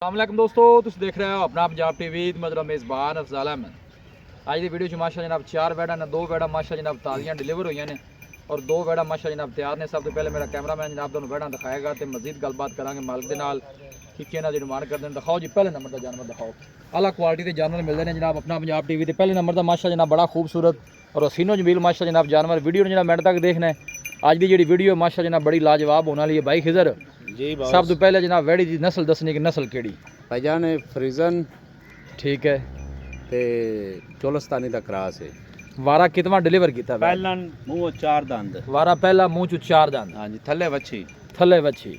अस्सलामुअलैकुम दोस्तों, तुम देख रहे हो अपना पंजाब टीवी। मतलब मेज़बान अफजाल अहमद। अज की वीडियो माशा जनाब 4 बैडा ने 2 बैडा माशा जनाब ताज़ियां डिलीवर हुई ने और 2 बैडा माशा जनाब तैयार ने। सब तो पहले मेरा कैमरामैन जनाब तुहानू बैडा दिखाएगा तो मजीद गलबात करांगे मालिक के नाल कि किन्ना दी डिमांड करते हैं। दिखाओ जी, पहले नंबर का जानवर दिखाओ। अला क्वालिटी के जानवर मिलते हैं जनाब अपना पंजाब टीवी ते। पहले नंबर का माशा जनाब बड़ा खूबसूरत और हसीनो जमील माशा जनाब जानवर। वीडियो जनाब मिनट तक देखना है। अज की जी वीडियो माशा जनाब बड़ी लाजवाब होने वाली है। भाई खिजर जी सब तो पहले जनाब वैड़ी की नस्ल दसनी कि नस्ल केड़ी? भाईजान फ्रीजन ठीक है ते चोलस्तानी दा क्रास है। वारा कितना डिलीवर किया? पहला मुंह 4 दंद। वारा पहला मुंह चू 4 दंद। हाँ जी, थले वच्छी। थले वच्छी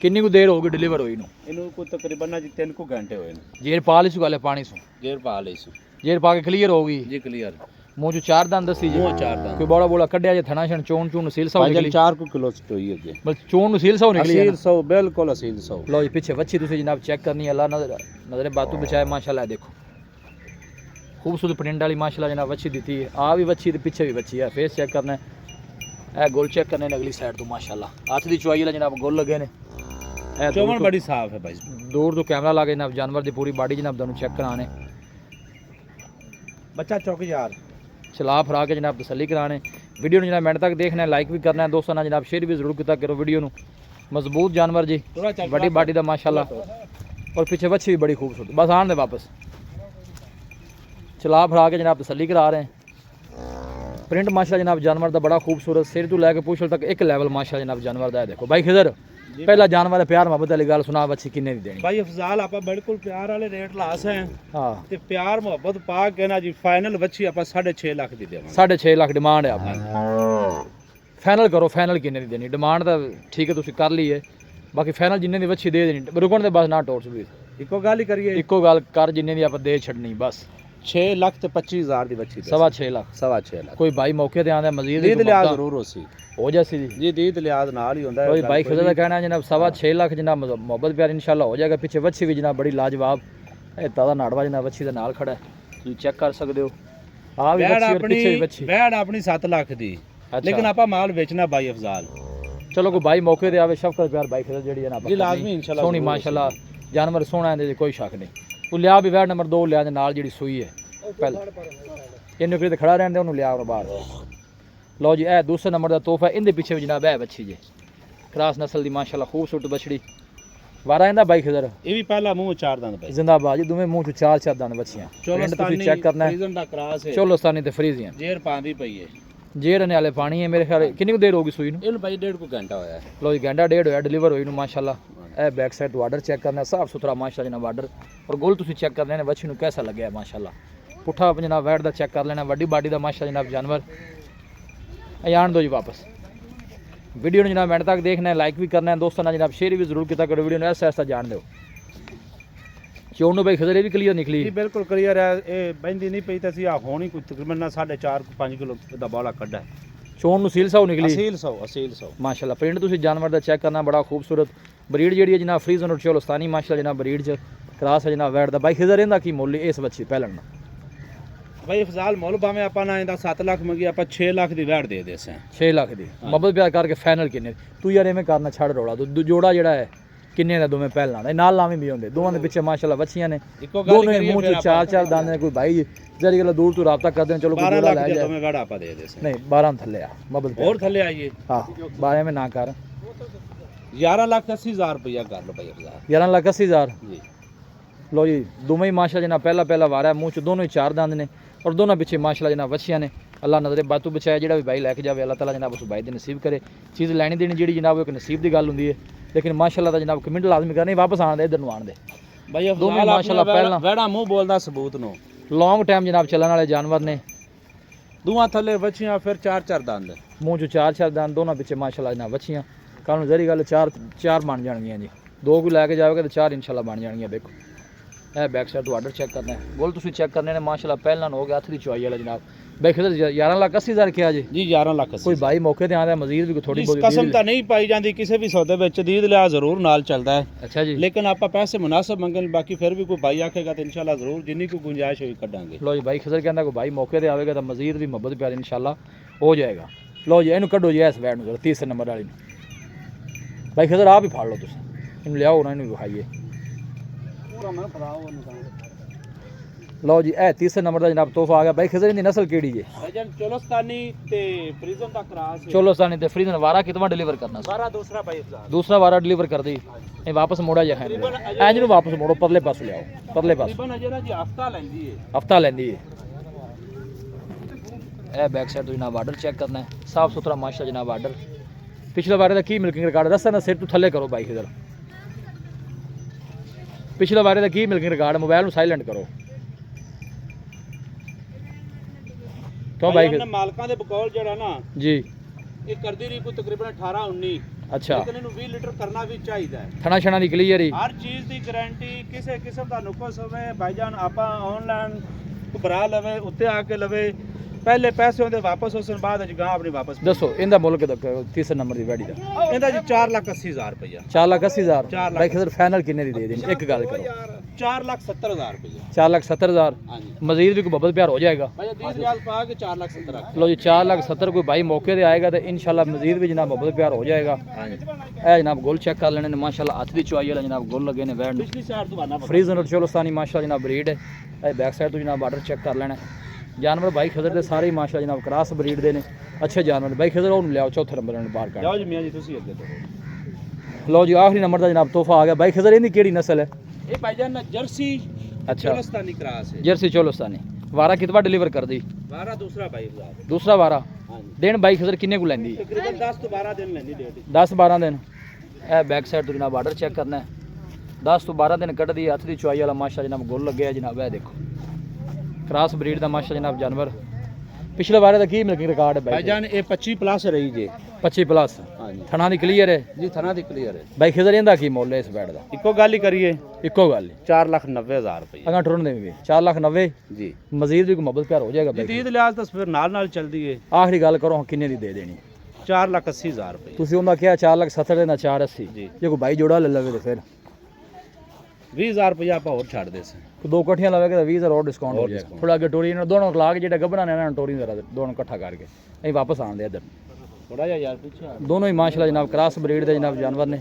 किन्नी को देर होगी डिलीवर हुई नु? इनु को तकरीबन जी 3 घंटे हुए ने। जेर पा ली सु गाले पानी सु? जेर पा ली सु। जेर पा के क्लियर होगी जी क्लियर। मुंह चू 4 दंद दसी जी। मुंह 4 दंद। कोई बड़ा बड़ा कड्या जे थना छन चोन चून सील सा निकली? 4 किलो स्टोई है। बस चोन नु सील सा निकली है। असील 100 बिल्कुल असील 100। लो जी पीछे वच्छी तुसी जनाब चेक करनी। अल्लाह नजरे बातू बचाए माशाल्लाह। देखो खूबसूरत प्रिंट वाली माशाल्लाह जनाब वच्छी दी है। आ भी वच्छी ते पीछे भी वच्छी है। फेस चेक करना है, गोल चेक करने ने अगली साइड तो माशाल्लाह। हाथ दी चुआई जनाब गोल लगे ने। चोमन बड़ी साफ है भाई। दूर तो कैमरा ला के जनाब जानवर की पूरी बॉडी जनाब तुहानू चेक कराने। बच्चा चौक यार चला फरा के जनाब तसली कराने। वीडियो जनाब मिनट तक देखना है, लाइक भी करना है दोस्तों ना जनाब, शेयर भी जरूर किया करो वीडियो। मजबूत जानवर जी, बड़ी बाडी का माशाल्लाह और पीछे बच्ची भी बड़ी खूबसूरत। बस आने दे वापस। चला फरा के जनाब तसली करा रहे हैं। प्रिंट माशा जनाब जानवर का बड़ा खूबसूरत, सिर तो लैके पूछल तक एक लैवल माशा जनाब जानवर का है। देखो भाई खिजर पहला जानवर है प्यार मोहब्बत वाली गल सुना। बच्ची किन्ने दी देनी? भाई अफजाल आपा बिल्कुल प्यार वाले रेट लास हैं। हाँ ते प्यार मोहब्बत पा के ना जी फाइनल बच्ची आपा 6.5 लाख दी देवांगे। 6.5 लाख डिमांड है अपनी। फाइनल करो, फाइनल किन्ने दी देनी? डिमांड तो ठीक है तुसी कर ली है, बाकी फाइनल जिन्ने दी बच्ची दे देनी। रुकण दे बस ना टोर्स भी। इको गल ही करिए, इको गल कर जिन्ने दी आप दे छड़नी बस। 6 लाख ते 25,000 दी बच्ची। 6.5 लाख। 6.5 लाख। कोई भाई मौके ते आंदा मजीद दीद लिहाज जरूर होसी हो जासी जी। जी दीद लिहाज नाल ही होंदा है। कोई भाई खिजर का कहना है जनाब 6.5 लाख जनाब मोहब्बत प्यार इंशाल्लाह हो जाएगा। पीछे बच्ची भी जनाब बड़ी लाजवाब है, ताजा नाड़वा जनाब बच्ची दे नाल खड़ा है, तुम चेक कर सकते हो। आ भी बच्ची और पीछे भी बच्ची। बैड अपनी 7 लाख दी, लेकिन आपा माल बेचना भाई अफजाल। चलो कोई भाई मौके ते आवे शफकत प्यार भाई खिजर जेडी है ना जी लाजमी इंशाल्लाह। सोनी माशाल्लाह जानवर सोना है, कोई शक नहीं। तू लिया भी वैड नंबर 2 लिया दे नाल जेडी सूई है पहले इन्हें फिर खड़ा रहने दे उन्होंने लिया और बाहर। लो जी ए दूसरे नंबर का तोहफा। इनके पीछे भी जनाब है बच्ची जी, क्रास नस्ल की माशाल्लाह खूबसूरत बछड़ी। वारा इंदा भाई खिजर ये भी पहला मुंह 4 दंद भाई जिंदाबाद जी। दोवें मुंह 4 दंद बच्चियां। चोलस्तानी चेक करना है, फ्रीजन दा क्रास है। चोलस्तानी ते फ्रीजियन जेर पांदी पई है। जेर ने वाले पानी है मेरे ख्याल। कितनी देर होगी सूई नु? इन भाई 1.5 घंटा होया है। लो जी घंटा 1.5 होया डिलीवर हुई नु माशाल्लाह। ए बैक साइड तो ऑर्डर चेक करना, साफ सुथरा माशाल्लाह जनाब ऑर्डर। और गोल तुसी चेक कर लेना बच्ची नु कैसा लगे माशाल्लाह। पुठा जनाब वैट का चेक कर लेना, वड्डी बाडी का माशा जनाब जानवर। आन दो जी वापस। वीडियो ने जनाब मिनट तक देखना है, लाइक भी करना है दोस्तों ना जनाब, शेयर भी जरूर किया करो वीडियो ने। ऐसा ऐसा जान दो चोन भाई खिजर भी क्लियर निकली जी बिल्कुल क्लियर है। ये बंदी नहीं पई तसी आ होनी कोई तकरीबन ना 4.5 किलो दा बाला कड्डा है। चोन नु सील 100 निकली। असील 100 माशाल्लाह। प्रिंट तुसी जानवर का चेक करना बड़ा खूबसूरत। ब्रीड जी है जनाब फ्रीजन और चोलस्तानी माशाल्लाह जनाब ब्रीड च क्रास है जनाब वैट का। भाई खिजर इहदा की मुੱਲ इस बच्ची पहलन भाई अफजाल मुੱਲ भाਵੇਂ ਆਪਾਂ ना ਇਹਦਾ 7 ਲੱਖ ਮੰਗੀ ਆਪਾਂ 6 ਲੱਖ ਦੀ ਵੈਟ ਦੇ ਦੇਸਾਂ। 6 लाख दी मोहब्बत प्यार करके फाइनल किन्ने? तू यार एवें करना छड़ रोड़ा। दो जोड़ा जेड़ा है किन्ने दा दोवें पहलना दे नाल लावें भी होंदे। दोवां दे पीछे माशाल्लाह बच्चियां ने, दोनों मुंह च 4 दाने ने। कोई भाई जरी गल दूर तो राब्ता करदे ने, चलो कोई जोड़ा ले जाए। दोवें वैट ਆਪਾਂ ਦੇ ਦੇਸਾਂ। नहीं 12 थल्ले आ मोहब्बत और थल्ले आइए। हां 12 में ना कर। 11,80,000 रुपया कर लो भाई अफजाल। 11,80,000 जी। लो जी दोवें ही माशाल्लाह जना पहला वारा है। मुंह च दोनों ही 4 दांद ने और दोनों पीछे माशाल्लाह जना बच्चियां ने। अल्लाह नजरे बातू बचाए, जेड़ा भी भाई लैके जाए अल्लाह ताला जनाब उस भाई दे नसीब करे। चीज़ लैनी देनी जी जनाब एक नसीब की गल होंदी है, लेकिन माशाल्लाह दा जनाब कमेंट लाजमी करनी। वापस आने दे इधर नु आने दे भाई दोवें माशाल्लाह पहला वैड़ा मुंह बोलदा सबूत नो। लॉन्ग टाइम जनाब चलने वाले जानवर ने। दुआ थल्ले बच्चियां फिर 4 दंद। मुंह चो 4 दांद, दोनों पीछे माशाल्लाह जनाब बच्चियां। कल जरी गल 4 बन जाएंगियां जी। 2 को लैके जाओगे तो 4 इंशाल्लाह बन जाएंगियां। देखो ए बैक साइड तो ऑर्डर चेक करना है, गोल तुसी चेक करने ने माशाल्लाह पहला हो गया। हथ दी चुआई वाला जनाब भाई खिजर 11,80,000 किया जी। जी 11,80,000। कोई भाई मौके ते आंदा मजीद भी थोड़ी बहुत कसम ਤਾਂ ਨਹੀਂ ਪਾਈ ਜਾਂਦੀ ਕਿਸੇ ਵੀ ਸੌਦੇ ਵਿੱਚ। ਦੀਦ ਲਿਆ ਜ਼ਰੂਰ ਨਾਲ ਚੱਲਦਾ ਹੈ। अच्छा जी। लेकिन ਆਪਾਂ पैसे मुनासिब मंगन, बाकी फिर भी कोई भाई आखेगा तो इंशाल्लाह जरूर जिन्नी को गुंजाइश होगी कटांगे। लो जी भाई खिजर कहता कोई भाई मौके ते आवेगा तो मजीद भी मोहब्बत प्यार इंशाल्लाह हो जाएगा। लो जी इन्हू कड्डो जी इस वैट नूं 30 नंबर वाली भाई खिजर आप ही फाड़ लो तुम, इन्हू लियाओ ना, इन्हू विखाइए। ਲਓ ਜੀ ਇਹ ਤੀਸਰੇ ਨੰਬਰ ਦਾ ਜਨਾਬ ਤੋਹਫਾ ਆ ਗਿਆ ਬਾਈ ਖਿਜ਼ਰ ਦੀ ਨਸਲ ਕਿਹੜੀ ਜੇ ਭਾਈਜਾਨ ਚੋਲਸਤਾਨੀ ਤੇ ਫਰੀਜ਼ਨ ਦਾ ਕਰਾਸ ਹੈ ਚੋਲੋਸਤਾਨੀ ਤੇ ਫਰੀਜ਼ਨ ਵਾਰਾ ਕਿਤਵਾ ਡਿਲੀਵਰ ਕਰਨਾ ਸੀ ਸਾਰਾ ਦੂਸਰਾ 22000 ਦੂਸਰਾ ਵਾਰਾ ਡਿਲੀਵਰ ਕਰ ਦੀ ਇਹ ਵਾਪਸ ਮੋੜਾ ਜਾ ਹੈ ਐਂ ਨੂੰ ਵਾਪਸ ਮੋੜੋ ਪਰਲੇ ਪਾਸੇ ਲਿਆਓ ਪਰਲੇ ਪਾਸੇ ਤਕਰੀਬਨ ਅਜੇ ਨਾ ਜੀ ਹਫਤਾ ਲੈਂਦੀ ਹੈ ਹਫਤਾ ਲੈਂਦੀ ਹੈ ਇਹ ਬੈਕ ਸਾਈਡ ਤੋਂ ਜਨਾਬ ਆਰਡਰ ਚੈੱਕ ਕਰਨਾ ਹੈ ਸਾਫ ਸੁਥਰਾ ਮਾਸ਼ਾ ਜਨਾਬ ਆਰਡਰ ਪਿਛਲੇ ਵਾਰੇ ਦਾ ਕੀ ਮਿਲਕਿੰਗ ਰਿਕਾਰਡ ਦੱਸਣਾ ਨਾ ਸਿਰ ਤੋਂ ਥੱਲੇ ਕਰੋ ਬਾਈ ਖਿਜ਼ਰ ਪਿਛਲੇ ਵਾਰੇ ਦਾ ਕੀ ਮਿਲਕਿੰਗ ਰਿਕਾਰਡ ਮੋਬਾਈਲ ਨੂੰ ਸਾਇਲੈਂਟ ਕਰੋ ਕਿਉਂ ਬਾਈ ਭਾਈਜਾਨ ਮਾਲਕਾਂ ਦੇ ਬਕੌਲ ਜਿਹੜਾ ਨਾ ਜੀ ਇਹ ਕਰਦੀ ਰਹੀ ਕੋਈ ਤਕਰੀਬਨ 18 19 ਅੱਛਾ ਲੇਕਿਨ ਇਹਨੂੰ 20 ਲੀਟਰ ਕਰਨਾ ਵੀ ਚਾਹੀਦਾ ਹੈ ਥਣਾ ਛਣਾ ਦੀ ਕਲੀਅਰ ਹੀ ਹਰ ਚੀਜ਼ ਦੀ ਗਾਰੰਟੀ ਕਿਸੇ ਕਿਸਮ ਦਾ ਨੁਕਸ ਹੋਵੇ ਭਾਈਜਾਨ ਆਪਾਂ ਆਨਲਾਈਨ ਭਰਾ ਲਵੇ ਉੱਤੇ ਆ ਕੇ ਲਵੇ ਪਹਿਲੇ ਪੈਸੇ ਉਹਦੇ ਵਾਪਸ ਉਸਨ ਬਾਅਦ ਅਜ ਗਾਂ ਆਪਣੀ ਵਾਪਸ ਦੱਸੋ ਇਹਦਾ ਮੁੱਲ ਕਿਦਾ ਤੀਸਰੇ ਨੰਬਰ ਦੀ ਵੈੜੀ ਦਾ ਇਹਦਾ ਜੀ 4,80,000 ਰੁਪਇਆ 4,80,000 4 ਲੱਖ। ਬਾਈ ਖਿਜ਼ਰ ਫਾਈਨਲ ਕਿੰਨੇ ਦੀ ਦੇ ਦੇਣੀ ਇੱਕ ਗੱਲ ਕਰੋ 4,70,000 ਰੁਪਇਆ 4,70,000 ਹਾਂਜੀ ਮਜ਼ੀਦ ਵੀ ਕੋਈ ਬੱਬਲ ਪਿਆਰ ਹੋ ਜਾਏਗਾ ਭਾਈ 20 ਰਿਆਲ ਪਾ ਕੇ 4,70,000 ਲੋ ਜੀ 4,70,000 ਕੋਈ ਬਾਈ ਮੌਕੇ ਤੇ ਆਏਗਾ ਤੇ ਇਨਸ਼ਾਅੱਲਾ ਮਜ਼ੀਦ ਵੀ ਜਨਾਬ ਬੱਬਲ ਪਿਆਰ ਹੋ ਜਾਏਗਾ ਹਾਂਜੀ ਇਹ ਜਨਾਬ ਗੁੱਲ ਚੈੱਕ ਕਰ ਲੈਣੇ ਨੇ ਮਾਸ਼ਾਅੱਲਾ ਹੱਥ ਦੀ ਚੁਆਈ ਵਾਲਾ ਜਨਾਬ ਗੁੱਲ ਲੱਗੇ ਨੇ ਵੈਣ ਨੂੰ ਪਿਛਲੀ ਸਾਈਡ ਤੋਂ ਆਣਾ ਫਰੀਜ਼ਨ ਔਰ ਚੋਲਸਤਾਨੀ ਮਾਸ਼ਾਅੱਲਾ ਜਨਾਬ ਬਰੀਡ ਹੈ ਇਹ ਬੈਕ ਸਾਈਡ ਤੋਂ ਜਨਾਬ ਆਰਡਰ ਚੈੱਕ ਕਰ ਲੈਣਾ ਜਾਨਵਰ ਬਾਈ ਖਿਜ਼ਰ ਦੇ ਸਾਰੇ ਹੀ ਮਾਸ਼ਾਅੱਲਾ ਜਨਾਬ ਕਰਾਸ ਬਰੀਡ ਦੇ ਨੇ ਅੱਛੇ ਜਾਨਵਰ ਬਾਈ ਖਿਜ਼ਰ ਉਹਨੂੰ ਲਿਆਓ ਚੌਥੇ ਨੰਬਰ ਨੂੰ ਬਾਹਰ ਕੱਢ ਜਾਓ ਜੀ ਮੀਆਂ ਜੀ ਤੁਸੀਂ ਅੱਗੇ ਤੋਂ ਲਓ ਜੀ ਆਖਰੀ ਨੰਬਰ ਦਾ ਜਨਾਬ ਤੋਹਫਾ ਆ ਗਿਆ ਬਾਈ ਖਿਜ਼ਰ ਇਹਦੀ ਕਿਹੜੀ ਨਸਲ ਹੈ ਇਹ ਭਾਈਜਾਨ ਨਾ ਜਰਸੀ ਅੱਛਾ ਚੋਲਸਤਾਨੀ ਕਰਾਸ ਹੈ ਜਰਸੀ ਚੋਲਸਤਾਨੀ ਵਾਰਾ ਕਿਤਵਾ ਡਿਲੀਵਰ ਕਰਦੀ 12 ਦੂਸਰਾ 22,000 ਦੂਸਰਾ ਵਾਰਾ ਹਾਂਜੀ ਦਿਨ ਬਾਈ ਖਿਜ਼ਰ ਕਿੰਨੇ ਕੁ ਲੈਂਦੀ ਤਕਰੀਬਨ 10 ਤੋਂ 12 ਦਿਨ ਲੈਂਦੀ ਡੇਟ 10 12 ਦਿਨ ਇਹ ਬੈਕ ਸਾਈਡ ਤੋਂ ਜਨਾਬ ਆਰਡਰ ਚੈੱਕ ਕਰਨਾ ਹੈ 10 ਤੋਂ 12 ਦਿਨ ਕੱਢਦੀ ਹੱਥ ਦੀ ਚੁਆਈ ਵਾਲਾ ਮਾਸ਼ਾ ਜਨਾਬ ਗੁੱਲ ਲੱਗਿਆ ਜਨਾਬ ਇਹ ਦੇਖੋ ਕ੍ਰਾਸ ਬਰੀਡ ਦਾ ਮਾਸ਼ਾ ਜਨਾਬ ਜਾਨਵਰ ਪਿਛਲੇ ਵਾਰੇ ਦਾ ਕੀ ਮਿਲਕਿੰਗ ਰਿਕਾਰਡ ਹੈ ਬਾਈ ਭਾਈਜਾਨ ਇਹ 25 ਪਲੱਸ ਰਹੀ ਜੇ 25 ਪਲੱਸ ਹਾਂਜੀ ਥਣਾ ਦੀ ਕਲੀਅਰ ਹੈ ਜੀ ਥਣਾ ਦੀ ਕਲੀਅਰ ਹੈ ਬਾਈ ਖਿਜ਼ਰ ਇਹਦਾ ਕੀ ਮੁੱਲ ਹੈ ਇਸ ਬੈਡ ਦਾ ਇੱਕੋ ਗੱਲ ਹੀ ਕਰੀਏ ਇੱਕੋ ਗੱਲ ਹੈ 4,90,000 ਰੁਪਏ ਅਗਾਂ ਟੁਰਨ ਦੇਣਗੇ 4,90,000 ਜੀ ਮਜ਼ੀਦ ਵੀ ਕੋਈ ਮੁਹੱਬਤ ਪਿਆਰ ਹੋ ਜਾਏਗਾ ਬਾਈ ਜਦੀਦ ਲਿਹਾਜ਼ ਤਾਂ ਫਿਰ ਨਾਲ ਨਾਲ ਚੱਲਦੀ ਹੈ ਆਖਰੀ ਗੱਲ ਕਰੋ ਕਿੰਨੇ ਦੀ ਦੇ ਦੇਣੀ 4,80,000 ਰੁਪਏ ਤੁਸੀਂ ਉਹਦਾ ਕਿਹਾ 4,70,000 ਦੇ ਨਾਲ 4,80 ਜੀ ਜੇ ਕੋਈ ਬਾਈ ਜੋੜਾ ਲੈ ਲਵੇ ਤੇ ਫਿਰ 20,000 ਰੁਪਏ ਆਪਾਂ ਹੋਰ ਛੱਡ ਦੇ ਸੀ ਦੋ ਇਕੱਠੀਆਂ ਲਵੇਗਾ ਤਾਂ 20,000 ਹੋਰ ਡਿਸਕਾਊਂਟ ਹੋ ਹੋਰ ਜਾਏਗਾ discount। ਥੋੜਾ ਅੱਗੇ ਟੋਰੀ ਇਹਨਾਂ ਦੋਨੋਂ ਲਾ ਕੇ ਜਿਹੜਾ ਗੱਬਣਾ ਨੇ ਇਹਨਾਂ ਨੂੰ ਟੋਰੀ ਜ਼ਰਾ ਦੋਨੋਂ ਇਕੱਠਾ ਕਰਕੇ ਅਸੀਂ ਵਾਪਸ ਆਉਂਦੇ ਇੱਧਰ ਥੋੜਾ ਜਿਹਾ ਯਾਰ ਪਿੱਛੇ ਦੋਨੋਂ ਹੀ ਮਾਸ਼ਾਅੱਲਾ ਜਨਾਬ ਕ੍ਰਾਸ ਬਰੀਡ ਦੇ ਜਨਾਬ ਜਾਨਵਰ ਨੇ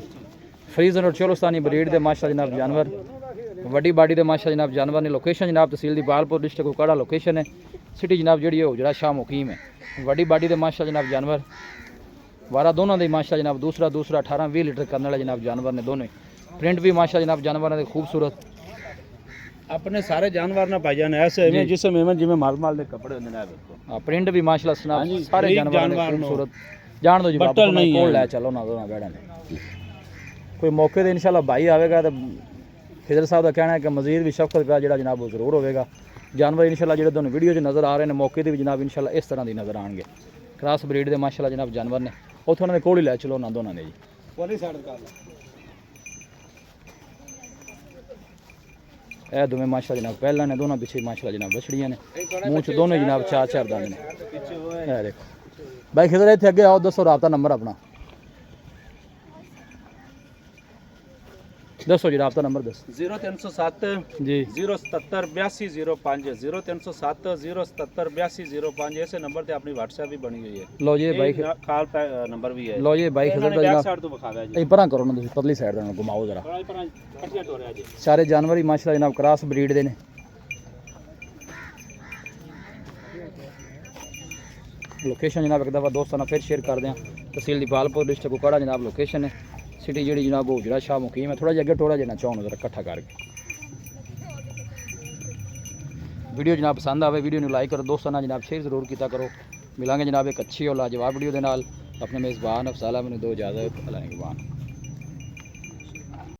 ਫਰੀਜ਼ਨ ਔਰ ਚੋਲਸਤਾਨੀ ਬਰੀਡ ਦੇ ਮਾਸ਼ਾਅੱਲਾ ਜਨਾਬ ਜਾਨਵਰ ਵੱਡੀ ਬਾਡੀ ਦੇ ਮਾਸ਼ਾਅੱਲਾ ਜਨਾਬ ਜਾਨਵਰ ਨੇ ਲੋਕੇਸ਼ਨ ਜਨਾਬ ਤਹਿਸੀਲ ਦੀ ਬਾਲਪੁਰ ਡਿਸਟ੍ਰਿਕਟ ਕੋਕਾੜਾ ਲੋਕੇਸ਼ਨ ਹੈ ਸਿਟੀ ਜਨਾਬ ਜਿਹੜੀ ਹੈ ਹੁਜਰਾ ਸ਼ਾਹ ਮੁਕੀਮ ਹੈ ਵੱਡੀ ਬਾਡੀ ਦੇ ਮਾਸ਼ਾਅੱਲਾ ਜਨਾਬ ਜਾਨਵਰ ਵਾਰਾ ਦੋਨਾਂ ਦੇ ਮਾਸ਼ਾਅੱਲਾ ਜਨਾਬ ਦੂਸਰਾ 18 20 ਲੀਟਰ ਕਰਨ ਵਾਲੇ ਜਨਾਬ ਜਾਨਵਰ ਨੇ ਦੋਨੇ ਪ੍ਰਿੰਟ ਵੀ ਮਾਸ਼ਾਅੱਲਾ ਜਨਾਬ ਜਾਨਵਰਾਂ ਦੇ ਖੂਬਸੂਰਤ ਆਪਣੇ ਸਾਰੇ ਜਾਨਵਰ ਨਾ ਭਾਈਜਾਨ ਐਸੇ ਐਵੇਂ ਜਿਸਮ ਐਵੇਂ ਜਿਵੇਂ ਮਾਲ ਦੇ ਕੱਪੜੇ ਹੁੰਦੇ ਨੇ ਆ ਵੇਖੋ ਪ੍ਰਿੰਟ ਵੀ ਮਾਸ਼ਾਅੱਲਾ ਸਨਾਬ ਹਾਂਜੀ, ਸਾਰੇ ਹਰੇਕ ਜਾਨਵਰਾਂ ਦੇ ਜਾਨਵਰ ਨੂੰ ਖੂਬਸੂਰਤ ਜਾਣ ਦੋ ਜੀ ਬੱਟਲ ਵਾਪਸ ਨਹੀਂ ਕੋਲ ਹੈ। ਲੈ ਚਲੋ ਨਾ ਦੋਨਾਂ ਬੈੜਾਂ ਨੇ ਕੋਈ ਮੌਕੇ ਤੇ ਇਨਸ਼ਾਅੱਲਾ ਭਾਈ ਆਵੇਗਾ ਤਾਂ ਖਿਜ਼ਰ ਸਾਹਿਬ ਦਾ ਕਹਿਣਾ ਹੈ ਕਿ ਮਜ਼ੀਦ ਵੀ ਸ਼ਫਕਤ ਪਿਆ ਜਿਹੜਾ ਜਨਾਬ ਉਹ ਜ਼ਰੂਰ ਹੋਵੇਗਾ ਜਾਨਵਰ ਇਨਸ਼ਾਅੱਲਾ ਜਿਹੜੇ ਤੁਹਾਨੂੰ ਵੀਡੀਓ 'ਚ ਨਜ਼ਰ ਆ ਰਹੇ ਨੇ ਮੌਕੇ ਤੇ ਵੀ ਜਨਾਬ ਇਨਸ਼ਾਅੱਲਾ ਇਸ ਤਰ੍ਹਾਂ ਦੀ ਨਜ਼ਰ ਆਣਗੇ ਕ੍ਰਾਸ ਬਰੀਡ ਦੇ ਮਾਸ਼ਾਅੱਲਾ ਜਨਾਬ ਜਾਨਵਰ ਨੇ ਉੱਥੇ ਉਹਨਾਂ ਦੇ ਕੋਲ ਹੀ ਲੈ ਚਲੋ ਨਾ ਦੋਨਾਂ ਨੇ ਜੀ ਵਾਲੀ ਸਾਈਡ ਕਰ ਇਹ ਦੋਵੇਂ ਮਾਸ਼ਾਅੱਲਾ ਜਨਾਬ ਪਹਿਲਾਂ ਨੇ ਦੋਨਾਂ ਪਿੱਛੇ ਮਾਸ਼ਾਅੱਲਾ ਜਨਾਬ ਬਛੜੀਆਂ ਨੇ ਮੂੰਹ 'ਚ ਦੋਨੋਂ ਜਨਾਬ ਚਾਰ ਦੰਦ ਨੇ ਪਿੱਛੇ ਹੋਏ ਇਹ ਦੇਖੋ ਬਾਈ ਖਿਜ਼ਰ ਇੱਥੇ ਅੱਗੇ ਆਓ ਦੱਸੋ ਰਾਬਤਾ ਨੰਬਰ ਆਪਣਾ ਦੱਸੋ ਜੀ ਰਾਬਤਾ ਨੰਬਰ ਦੱਸੋ 0307 ਜੀ 077 8205 0307 077 8205 ਇਸੇ ਨੰਬਰ ਤੇ ਆਪਣੀ WhatsApp ਵੀ ਬਣੀ ਹੋਈ ਹੈ ਲਓ ਜੀ ਇਹ ਬਾਈ ਕਾਲ ਨੰਬਰ ਵੀ ਹੈ ਲਓ ਜੀ ਇਹ ਬਾਈ ਖਿਜ਼ਰ ਦਾ ਬੈਕ ਜਨਾਬ ਸਾਈਡ ਤੋਂ ਵਿਖਾਵਾ ਜੀ ਇਹ ਪਰਾਂ ਕਰੋ ਨਾ ਤੁਸੀਂ ਪਰਲੀ ਸਾਈਡ ਦਾ ਘੁਮਾਓ ਜ਼ਰਾ ਪਰਾਂ ਕੱਟਿਆ ਟੋਰਿਆ ਜੀ ਸਾਰੇ ਜਾਨਵਰ ਹੀ ਮਾਸ਼ਾਅੱਲਾ ਜਨਾਬ ਕ੍ਰਾਸ ਬਰੀਡ ਦੇ ਨੇ ਲੋਕੇਸ਼ਨ ਜਨਾਬ ਇੱਕ ਦਫਾ ਦੋਸਤਾਂ ਨਾਲ ਫਿਰ ਸ਼ੇਅਰ ਕਰਦੇ ਹਾਂ ਤਹਿਸੀਲ ਦੀ ਬਾਲਪੁਰ ਡਿਸਟ੍ਰਿਕਟ ਕੋਕਾੜਾ ਜਨਾਬ ਲੋਕੇਸ਼ਨ ਹੈ ਸਿਟੀ ਜਿਹੜੀ ਜਨਾਬ ਉਹ ਜਿਹੜਾ ਸ਼ਾਹ ਮੁਕੀਮ ਹੈ ਥੋੜਾ ਜਿਹਾ ਅੱਗੇ ਟੋੜਾ ਜਿਹਾ ਚਾਹੋ ਜ਼ਰਾ ਇਕੱਠਾ ਕਰਕੇ ਵੀਡੀਓ ਜਨਾਬ ਪਸੰਦ ਆਵੇ ਵੀਡੀਓ ਨੂੰ ਲਾਈਕ ਕਰੋ ਦੋਸਤਾਂ ਨਾਲ ਜਨਾਬ ਸ਼ੇਅਰ ਜ਼ਰੂਰ ਕੀਤਾ ਕਰੋ ਮਿਲਾਂਗੇ ਜਨਾਬ ਇੱਕ ਅੱਛੀ ਔਰ ਲਾਜਵਾਬ ਵੀਡੀਓ ਦੇ ਨਾਲ ਆਪਣੇ ਮੇਜ਼ਬਾਨ ਅਫਜ਼ਾਲ ਅਹਿਮਦ ਨੂੰ ਦੋ ਇਜਾਜ਼ਤ ਅਲਾਹ ਨਿਗਹਬਾਨ।